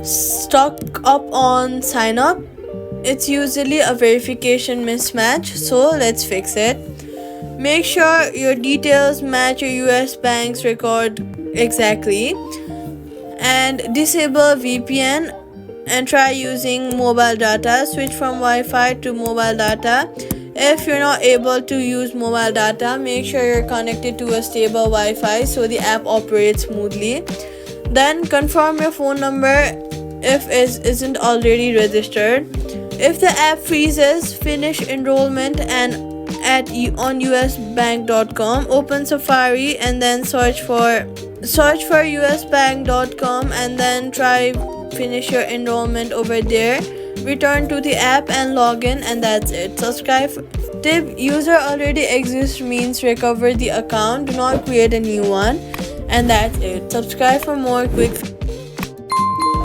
stuck up on sign up. It's usually a verification mismatch, so let's fix it. Make sure your details match your US bank's record exactly, and disable VPN and try using mobile data. Switch from Wi-Fi to mobile data. If you're not able to use mobile data, make sure you're connected to a stable Wi-Fi so the app operates smoothly. Then confirm your phone number if it isn't already registered. If the app freezes, finish enrollment and on usbank.com. Open Safari and then search for usbank.com and then try finish your enrollment over there. Return to the app and log in, and that's it. Subscribe tip: user already exists means recover the account, do not create a new one. And that's it. Subscribe for more quick